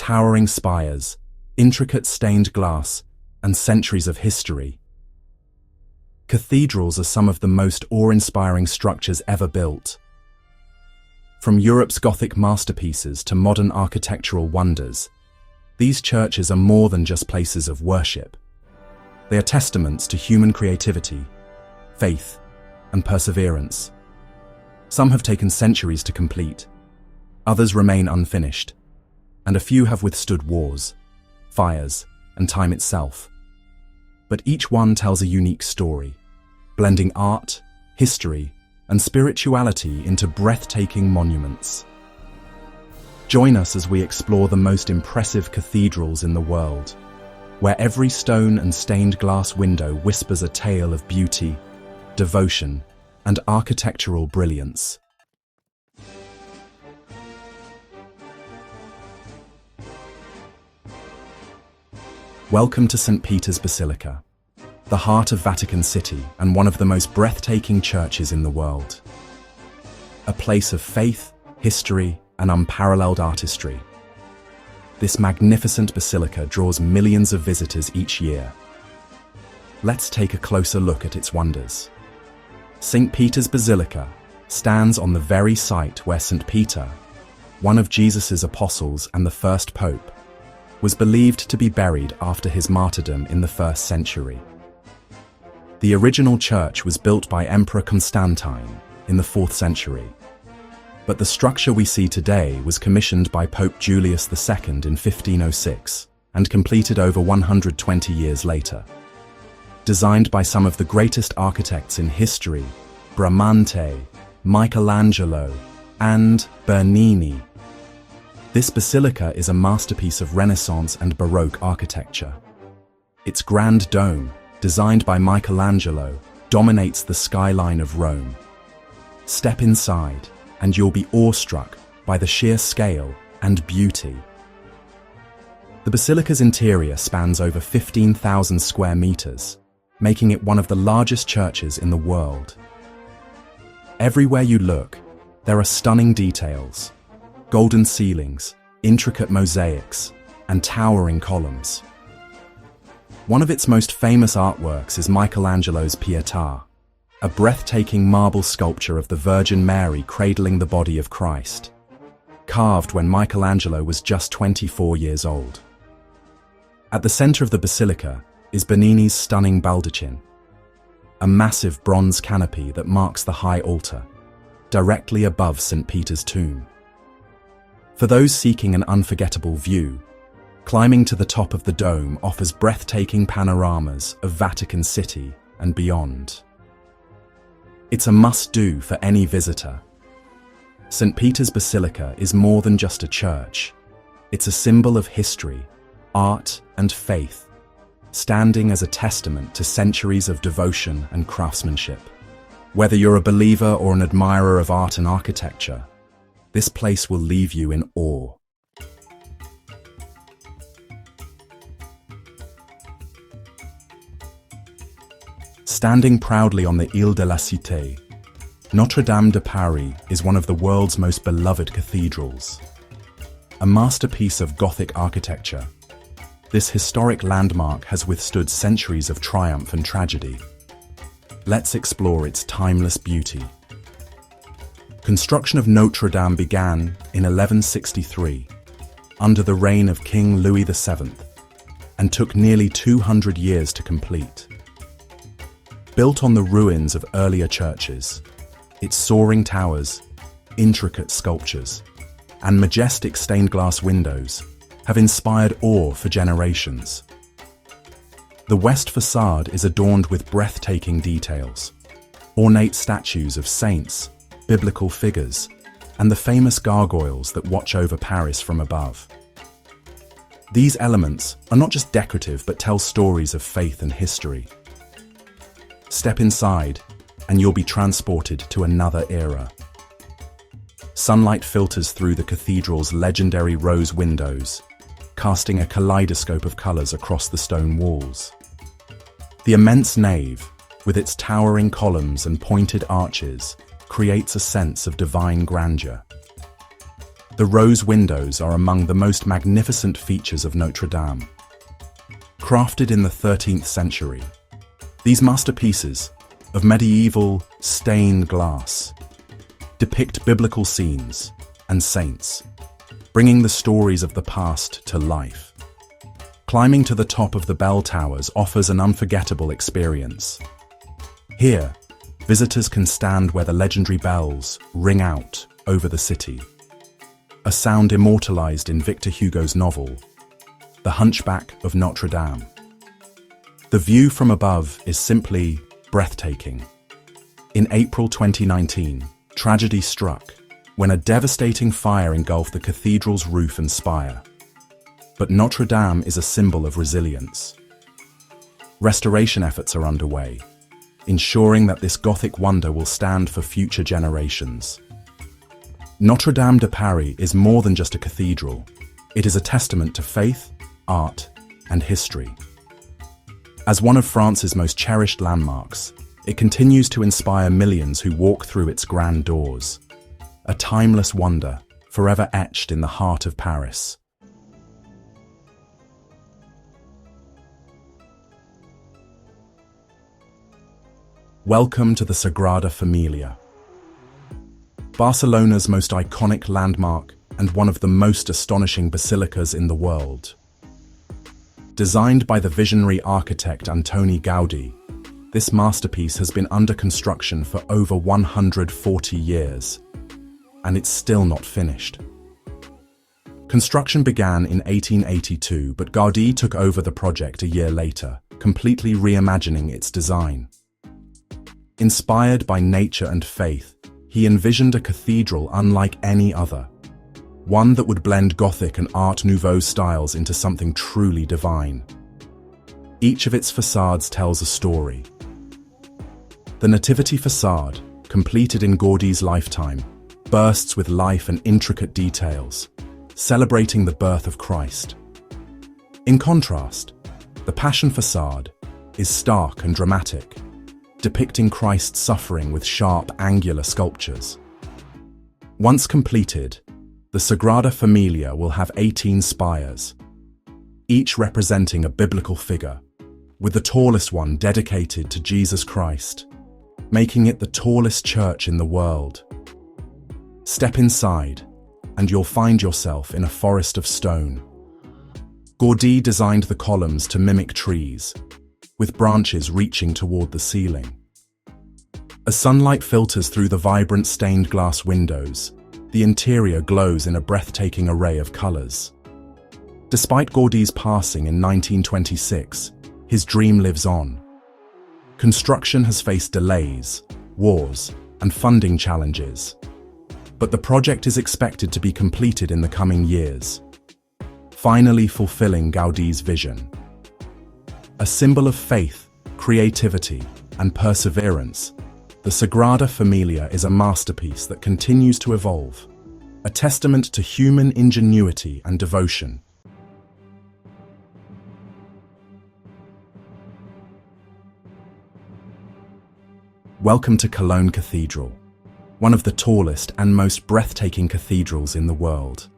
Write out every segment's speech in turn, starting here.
towering spires, intricate stained glass, and centuries of history. Cathedrals are some of the most awe-inspiring structures ever built. From Europe's Gothic masterpieces to modern architectural wonders, these churches are more than just places of worship. They are testaments to human creativity, faith, and perseverance. Some have taken centuries to complete, others remain unfinished, and a few have withstood wars, fires, and time itself. But each one tells a unique story, blending art, history, and spirituality into breathtaking monuments. Join us as we explore the most impressive cathedrals in the world, where every stone and stained glass window whispers a tale of beauty, devotion, and architectural brilliance. Welcome to St. Peter's Basilica, the heart of Vatican City and one of the most breathtaking churches in the world. A place of faith, history, and unparalleled artistry. This magnificent basilica draws millions of visitors each year. Let's take a closer look at its wonders. St. Peter's Basilica stands on the very site where St. Peter, one of Jesus' apostles and the first pope, was believed to be buried after his martyrdom in the 1st century. The original church was built by Emperor Constantine in the 4th century, but the structure we see today was commissioned by Pope Julius II in 1506 and completed over 120 years later. Designed by some of the greatest architects in history, Bramante, Michelangelo, and Bernini, this basilica is a masterpiece of Renaissance and Baroque architecture. Its grand dome, designed by Michelangelo, dominates the skyline of Rome. Step inside, and you'll be awestruck by the sheer scale and beauty. The basilica's interior spans over 15,000 square meters, making it one of the largest churches in the world. Everywhere you look, there are stunning details: golden ceilings, intricate mosaics, and towering columns. One of its most famous artworks is Michelangelo's Pietà, a breathtaking marble sculpture of the Virgin Mary cradling the body of Christ, carved when Michelangelo was just 24 years old. At the center of the basilica is Bernini's stunning baldachin, a massive bronze canopy that marks the high altar, directly above St. Peter's tomb. For those seeking an unforgettable view, climbing to the top of the dome offers breathtaking panoramas of Vatican City and beyond. It's a must-do for any visitor. St. Peter's Basilica is more than just a church. It's a symbol of history, art, and faith, standing as a testament to centuries of devotion and craftsmanship. Whether you're a believer or an admirer of art and architecture, this place will leave you in awe. Standing proudly on the Ile de la Cité, Notre-Dame de Paris is one of the world's most beloved cathedrals. A masterpiece of Gothic architecture, this historic landmark has withstood centuries of triumph and tragedy. Let's explore its timeless beauty. Construction of Notre-Dame began in 1163, under the reign of King Louis VII, and took nearly 200 years to complete. Built on the ruins of earlier churches, its soaring towers, intricate sculptures, and majestic stained glass windows have inspired awe for generations. The west facade is adorned with breathtaking details, ornate statues of saints, biblical figures, and the famous gargoyles that watch over Paris from above. These elements are not just decorative but tell stories of faith and history. Step inside, and you'll be transported to another era. Sunlight filters through the cathedral's legendary rose windows, casting a kaleidoscope of colors across the stone walls. The immense nave, with its towering columns and pointed arches, creates a sense of divine grandeur. The rose windows are among the most magnificent features of Notre-Dame. Crafted in the 13th century, these masterpieces of medieval stained glass depict biblical scenes and saints, bringing the stories of the past to life. Climbing to the top of the bell towers offers an unforgettable experience. Here, visitors can stand where the legendary bells ring out over the city, a sound immortalized in Victor Hugo's novel, The Hunchback of Notre-Dame. The view from above is simply breathtaking. In April 2019, tragedy struck when a devastating fire engulfed the cathedral's roof and spire. But Notre-Dame is a symbol of resilience. Restoration efforts are underway, ensuring that this Gothic wonder will stand for future generations. Notre-Dame de Paris is more than just a cathedral. It is a testament to faith, art, and history. As one of France's most cherished landmarks, it continues to inspire millions who walk through its grand doors. A timeless wonder, forever etched in the heart of Paris. Welcome to the Sagrada Família, Barcelona's most iconic landmark and one of the most astonishing basilicas in the world. Designed by the visionary architect Antoni Gaudí, this masterpiece has been under construction for over 140 years, and it's still not finished. Construction began in 1882, but Gaudí took over the project a year later, completely reimagining its design. Inspired by nature and faith, he envisioned a cathedral unlike any other, one that would blend Gothic and Art Nouveau styles into something truly divine. Each of its facades tells a story. The Nativity facade, completed in Gaudí's lifetime, bursts with life and intricate details, celebrating the birth of Christ. In contrast, the Passion facade is stark and dramatic, depicting Christ's suffering with sharp, angular sculptures. Once completed, the Sagrada Família will have 18 spires, each representing a biblical figure, with the tallest one dedicated to Jesus Christ, making it the tallest church in the world. Step inside, and you'll find yourself in a forest of stone. Gaudí designed the columns to mimic trees, with branches reaching toward the ceiling. As sunlight filters through the vibrant stained glass windows, the interior glows in a breathtaking array of colors. Despite Gaudí's passing in 1926, his dream lives on. Construction has faced delays, wars, and funding challenges, but the project is expected to be completed in the coming years, finally fulfilling Gaudí's vision. A symbol of faith, creativity, and perseverance, the Sagrada Família is a masterpiece that continues to evolve, a testament to human ingenuity and devotion. Welcome to Cologne Cathedral, one of the tallest and most breathtaking cathedrals in the world.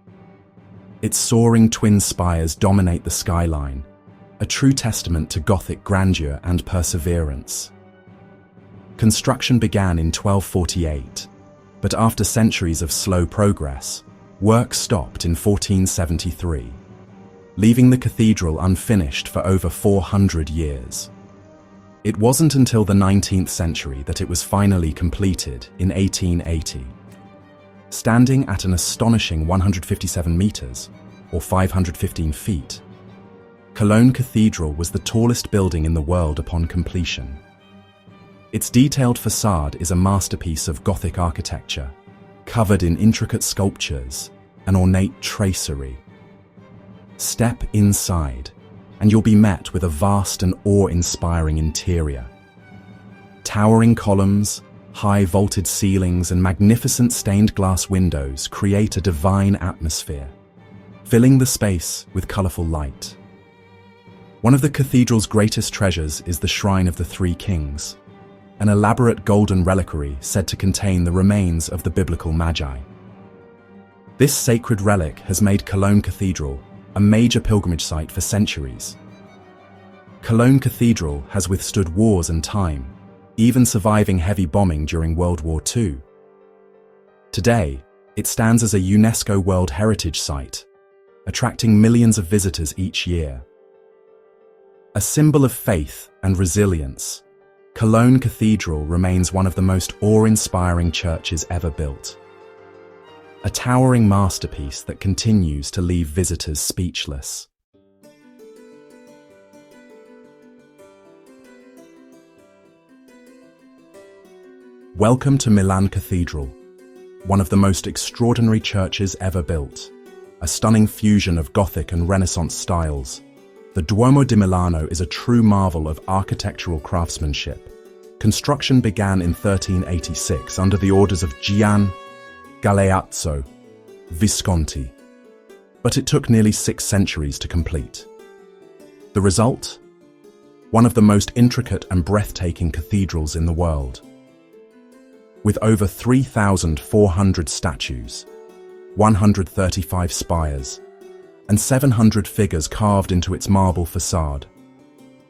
Its soaring twin spires dominate the skyline, a true testament to Gothic grandeur and perseverance. Construction began in 1248, but after centuries of slow progress, work stopped in 1473, leaving the cathedral unfinished for over 400 years. It wasn't until the 19th century that it was finally completed in 1880. Standing at an astonishing 157 meters, or 515 feet, Cologne Cathedral was the tallest building in the world upon completion. Its detailed facade is a masterpiece of Gothic architecture, covered in intricate sculptures and ornate tracery. Step inside, and you'll be met with a vast and awe-inspiring interior. Towering columns, high vaulted ceilings, and magnificent stained glass windows create a divine atmosphere, filling the space with colorful light. One of the cathedral's greatest treasures is the Shrine of the Three Kings, an elaborate golden reliquary said to contain the remains of the biblical Magi. This sacred relic has made Cologne Cathedral a major pilgrimage site for centuries. Cologne Cathedral has withstood wars and time, even surviving heavy bombing during World War II. Today, it stands as a UNESCO World Heritage Site, attracting millions of visitors each year. A symbol of faith and resilience, Cologne Cathedral remains one of the most awe-inspiring churches ever built. A towering masterpiece that continues to leave visitors speechless. Welcome to Milan Cathedral, one of the most extraordinary churches ever built. A stunning fusion of Gothic and Renaissance styles, the Duomo di Milano is a true marvel of architectural craftsmanship. Construction began in 1386 under the orders of Gian Galeazzo Visconti, but it took nearly 6 centuries to complete. The result? One of the most intricate and breathtaking cathedrals in the world. With over 3,400 statues, 135 spires, and 700 figures carved into its marble facade,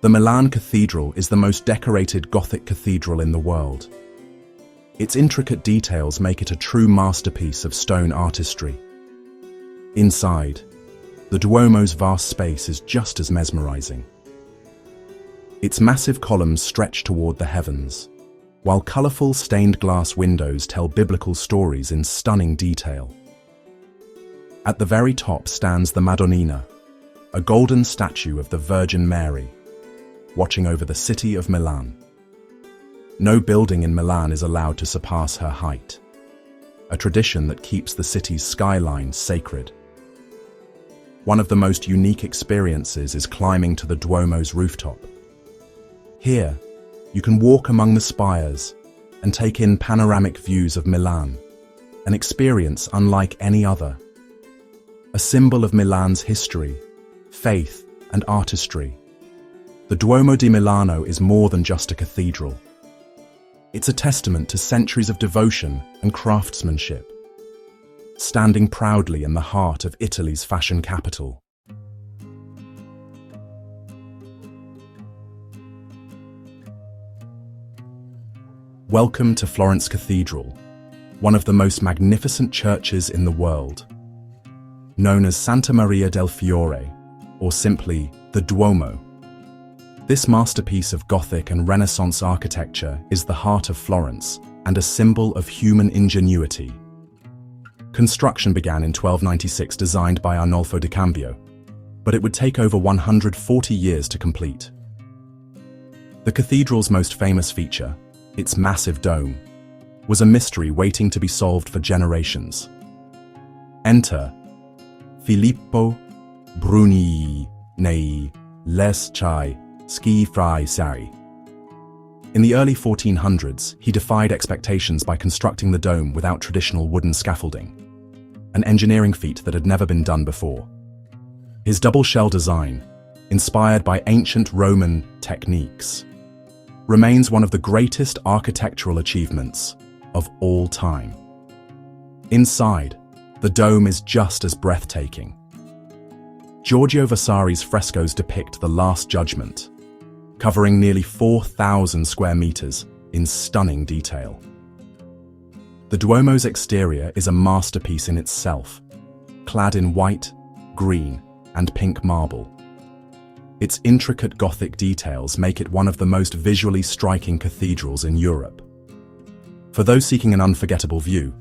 the Milan Cathedral is the most decorated Gothic cathedral in the world. Its intricate details make it a true masterpiece of stone artistry. Inside, the Duomo's vast space is just as mesmerizing. Its massive columns stretch toward the heavens, while colorful stained glass windows tell biblical stories in stunning detail. At the very top stands the Madonnina, a golden statue of the Virgin Mary, watching over the city of Milan. No building in Milan is allowed to surpass her height, a tradition that keeps the city's skyline sacred. One of the most unique experiences is climbing to the Duomo's rooftop. Here, you can walk among the spires and take in panoramic views of Milan, an experience unlike any other. A symbol of Milan's history, faith, and artistry, the Duomo di Milano is more than just a cathedral. It's a testament to centuries of devotion and craftsmanship, standing proudly in the heart of Italy's fashion capital. Welcome to Florence Cathedral, one of the most magnificent churches in the world. Known as Santa Maria del Fiore, or simply the Duomo. This masterpiece of Gothic and Renaissance architecture is the heart of Florence and a symbol of human ingenuity. Construction began in 1296, designed by Arnolfo di Cambio, but it would take over 140 years to complete. The cathedral's most famous feature, its massive dome, was a mystery waiting to be solved for generations. Enter Filippo Bruni nei Leschi Ski Frai Sari. In the early 1400s, he defied expectations by constructing the dome without traditional wooden scaffolding, an engineering feat that had never been done before. His double-shell design, inspired by ancient Roman techniques, remains one of the greatest architectural achievements of all time. Inside, the dome is just as breathtaking. Giorgio Vasari's frescoes depict the Last Judgment, covering nearly 4,000 square meters in stunning detail. The Duomo's exterior is a masterpiece in itself, clad in white, green, and pink marble. Its intricate Gothic details make it one of the most visually striking cathedrals in Europe. For those seeking an unforgettable view,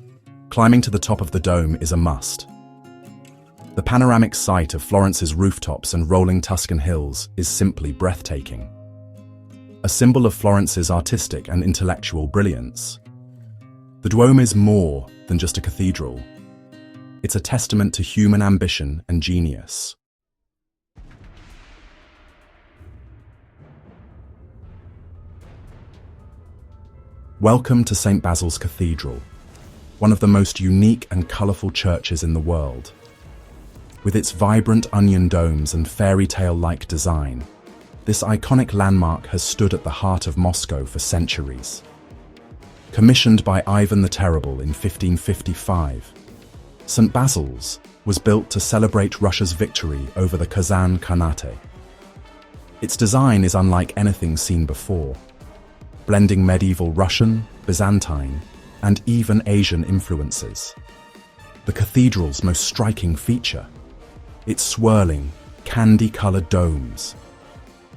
climbing to the top of the dome is a must. The panoramic sight of Florence's rooftops and rolling Tuscan hills is simply breathtaking. A symbol of Florence's artistic and intellectual brilliance. The Duomo is more than just a cathedral. It's a testament to human ambition and genius. Welcome to St. Basil's Cathedral, one of the most unique and colourful churches in the world. With its vibrant onion domes and fairy tale-like design, this iconic landmark has stood at the heart of Moscow for centuries. Commissioned by Ivan the Terrible in 1555, St. Basil's was built to celebrate Russia's victory over the Kazan Khanate. Its design is unlike anything seen before, blending medieval Russian, Byzantine, and even Asian influences. The cathedral's most striking feature: its swirling, candy-colored domes.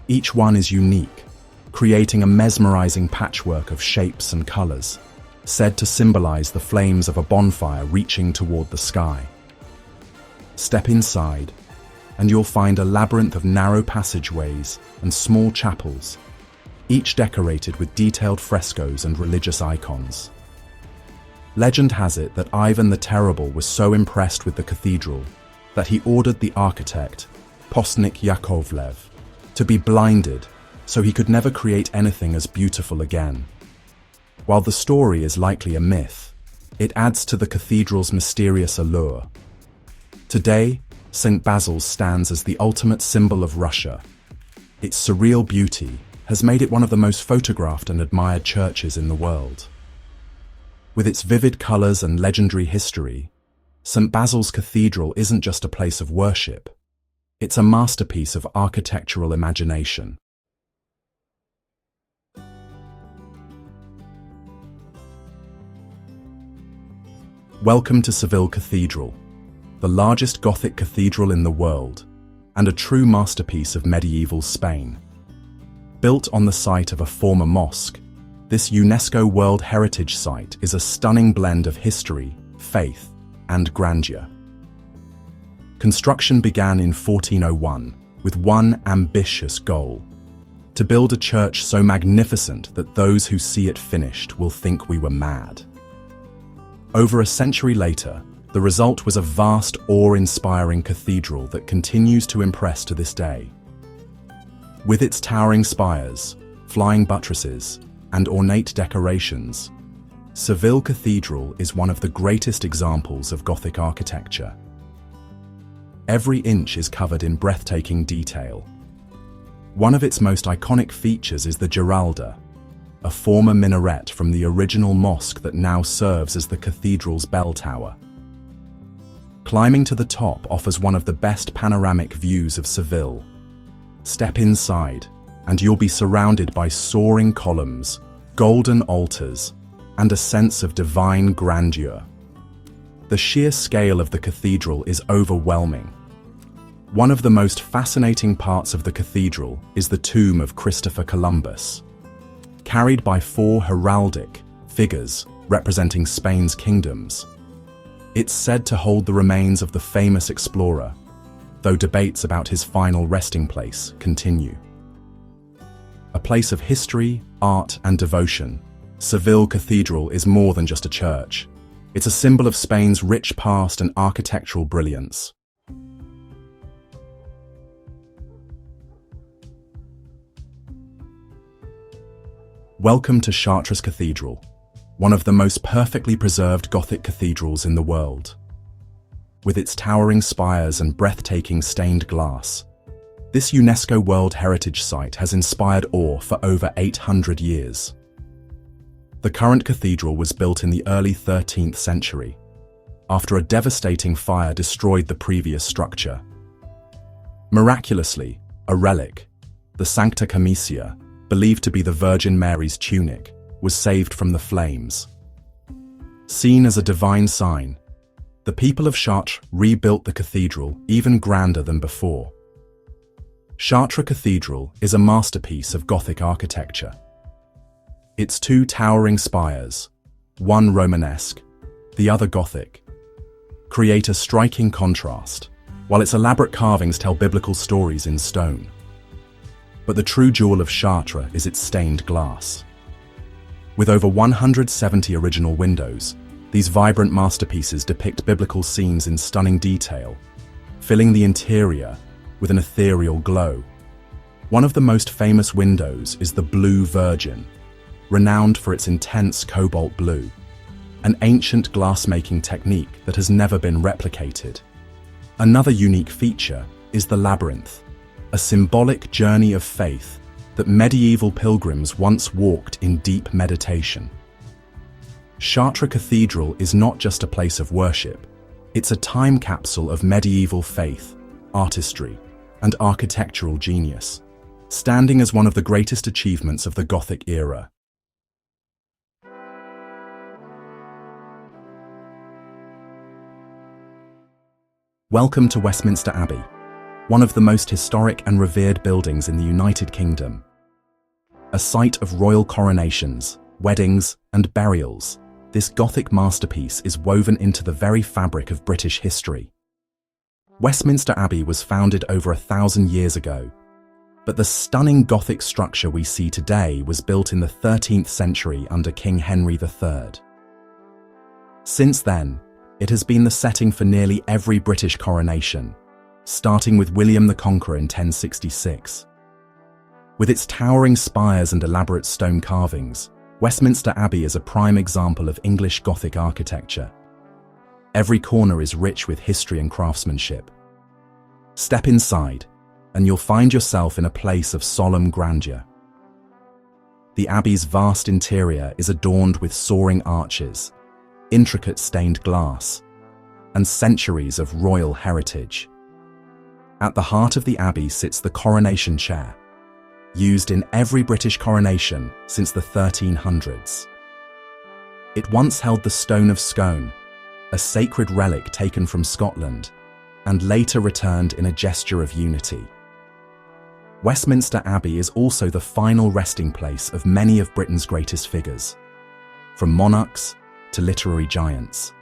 Each one is unique, creating a mesmerizing patchwork of shapes and colors, said to symbolize the flames of a bonfire reaching toward the sky. Step inside, and you'll find a labyrinth of narrow passageways and small chapels, each decorated with detailed frescoes and religious icons. Legend has it that Ivan the Terrible was so impressed with the cathedral that he ordered the architect, Postnik Yakovlev, to be blinded so he could never create anything as beautiful again. While the story is likely a myth, it adds to the cathedral's mysterious allure. Today, St. Basil's stands as the ultimate symbol of Russia. Its surreal beauty has made it one of the most photographed and admired churches in the world. With its vivid colors and legendary history, St. Basil's Cathedral isn't just a place of worship. It's a masterpiece of architectural imagination. Welcome to Seville Cathedral, the largest Gothic cathedral in the world, and a true masterpiece of medieval Spain. Built on the site of a former mosque, this UNESCO World Heritage Site is a stunning blend of history, faith, and grandeur. Construction began in 1401 with one ambitious goal: to build a church so magnificent that those who see it finished will think we were mad. Over a century later, the result was a vast, awe-inspiring cathedral that continues to impress to this day. With its towering spires, flying buttresses, and ornate decorations, Seville Cathedral is one of the greatest examples of Gothic architecture. Every inch is covered in breathtaking detail. One of its most iconic features is the Giralda, a former minaret from the original mosque that now serves as the cathedral's bell tower. Climbing to the top offers one of the best panoramic views of Seville. Step inside, and you'll be surrounded by soaring columns, golden altars, and a sense of divine grandeur. The sheer scale of the cathedral is overwhelming. One of the most fascinating parts of the cathedral is the tomb of Christopher Columbus. Carried by 4 heraldic figures representing Spain's kingdoms, it's said to hold the remains of the famous explorer, though debates about his final resting place continue. A place of history, art, and devotion, Seville Cathedral is more than just a church. It's a symbol of Spain's rich past and architectural brilliance. Welcome to Chartres Cathedral, one of the most perfectly preserved Gothic cathedrals in the world. With its towering spires and breathtaking stained glass, this UNESCO World Heritage Site has inspired awe for over 800 years. The current cathedral was built in the early 13th century, after a devastating fire destroyed the previous structure. Miraculously, a relic, the Sancta Camisia, believed to be the Virgin Mary's tunic, was saved from the flames. Seen as a divine sign, the people of Chartres rebuilt the cathedral even grander than before. Chartres Cathedral is a masterpiece of Gothic architecture. Its 2 towering spires, one Romanesque, the other Gothic, create a striking contrast, while its elaborate carvings tell biblical stories in stone. But the true jewel of Chartres is its stained glass. With over 170 original windows, these vibrant masterpieces depict biblical scenes in stunning detail, filling the interior with an ethereal glow. One of the most famous windows is the Blue Virgin, renowned for its intense cobalt blue, an ancient glass-making technique that has never been replicated. Another unique feature is the labyrinth, a symbolic journey of faith that medieval pilgrims once walked in deep meditation. Chartres Cathedral is not just a place of worship, It's a time capsule of medieval faith, artistry, and architectural genius, standing as one of the greatest achievements of the Gothic era. Welcome to Westminster Abbey, one of the most historic and revered buildings in the United Kingdom. A site of royal coronations, weddings, and burials, this Gothic masterpiece is woven into the very fabric of British history. Westminster Abbey was founded over 1,000 years ago, but the stunning Gothic structure we see today was built in the 13th century under King Henry III. Since then, it has been the setting for nearly every British coronation, starting with William the Conqueror in 1066. With its towering spires and elaborate stone carvings, Westminster Abbey is a prime example of English Gothic architecture. Every corner is rich with history and craftsmanship. Step inside, and you'll find yourself in a place of solemn grandeur. The Abbey's vast interior is adorned with soaring arches, intricate stained glass, and centuries of royal heritage. At the heart of the Abbey sits the coronation chair, used in every British coronation since the 1300s. It once held the Stone of Scone, a sacred relic taken from Scotland, and later returned in a gesture of unity. Westminster Abbey is also the final resting place of many of Britain's greatest figures, from monarchs to literary giants.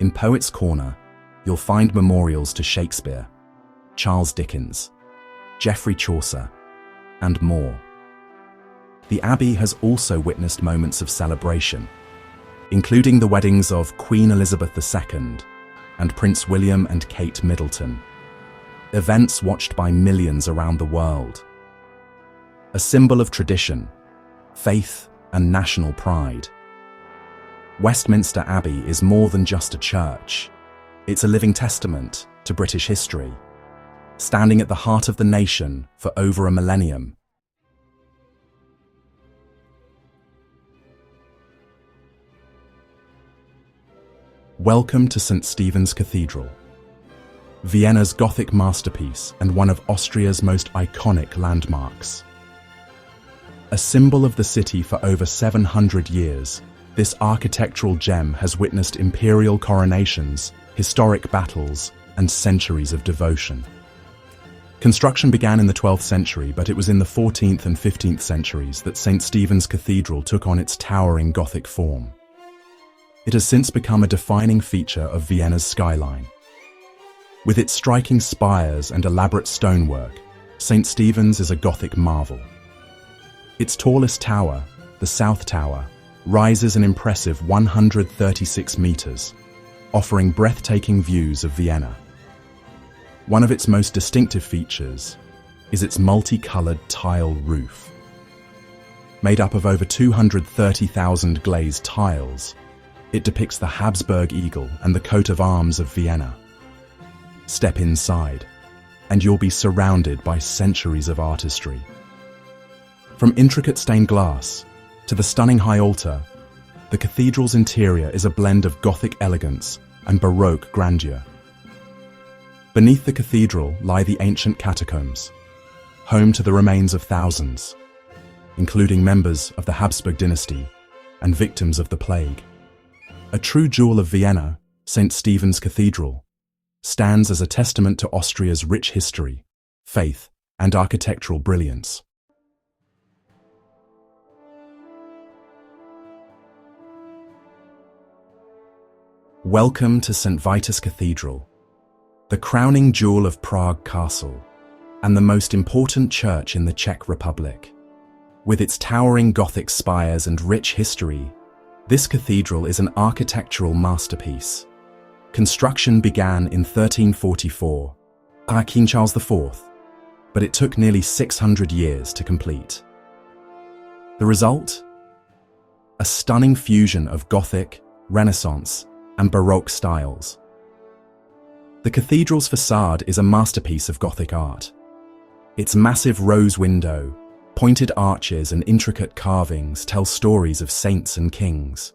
In Poets' Corner, you'll find memorials to Shakespeare, Charles Dickens, Geoffrey Chaucer, and more. The Abbey has also witnessed moments of celebration, including the weddings of Queen Elizabeth II and Prince William and Kate Middleton, events watched by millions around the world. A symbol of tradition, faith, and national pride, Westminster Abbey is more than just a church. It's a living testament to British history, standing at the heart of the nation for over a millennium. Welcome to St. Stephen's Cathedral, Vienna's Gothic masterpiece and one of Austria's most iconic landmarks. A symbol of the city for over 700 years, this architectural gem has witnessed imperial coronations, historic battles, and centuries of devotion. Construction began in the 12th century, but it was in the 14th and 15th centuries that St. Stephen's Cathedral took on its towering Gothic form. It has since become a defining feature of Vienna's skyline. With its striking spires and elaborate stonework, St. Stephen's is a Gothic marvel. Its tallest tower, the South Tower, rises an impressive 136 meters, offering breathtaking views of Vienna. One of its most distinctive features is its multicolored tile roof. Made up of over 230,000 glazed tiles, it depicts the Habsburg eagle and the coat of arms of Vienna. Step inside, and you'll be surrounded by centuries of artistry. From intricate stained glass to the stunning high altar, the cathedral's interior is a blend of Gothic elegance and Baroque grandeur. Beneath the cathedral lie the ancient catacombs, home to the remains of thousands, including members of the Habsburg dynasty and victims of the plague. A true jewel of Vienna, St. Stephen's Cathedral, stands as a testament to Austria's rich history, faith, and architectural brilliance. Welcome to St. Vitus Cathedral, the crowning jewel of Prague Castle, and the most important church in the Czech Republic. With its towering Gothic spires and rich history, this cathedral is an architectural masterpiece. Construction began in 1344 by King Charles IV, but it took nearly 600 years to complete. The result? A stunning fusion of Gothic, Renaissance, and Baroque styles. The cathedral's facade is a masterpiece of Gothic art. Its massive rose window, pointed arches, and intricate carvings tell stories of saints and kings.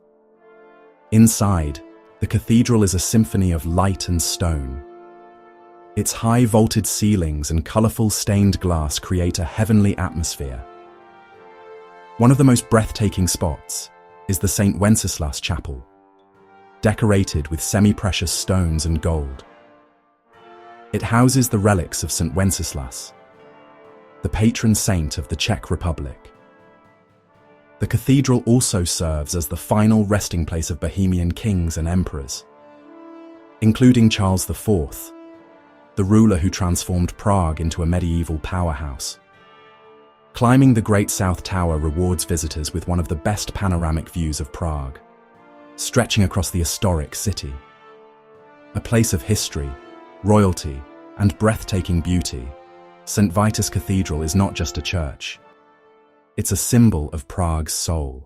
Inside, The cathedral is a symphony of light and stone. Its high vaulted ceilings and colorful stained glass create a heavenly atmosphere. One of the most breathtaking spots is the St. Wenceslas Chapel, decorated with semi-precious stones and gold. It houses the relics of St. Wenceslas, the patron saint of the Czech Republic. The cathedral also serves as the final resting place of Bohemian kings and emperors, including Charles IV, the ruler who transformed Prague into a medieval powerhouse. Climbing the Great South Tower rewards visitors with one of the best panoramic views of Prague, stretching across the historic city. A place of history, royalty, and breathtaking beauty, St. Vitus Cathedral is not just a church. It's a symbol of Prague's soul.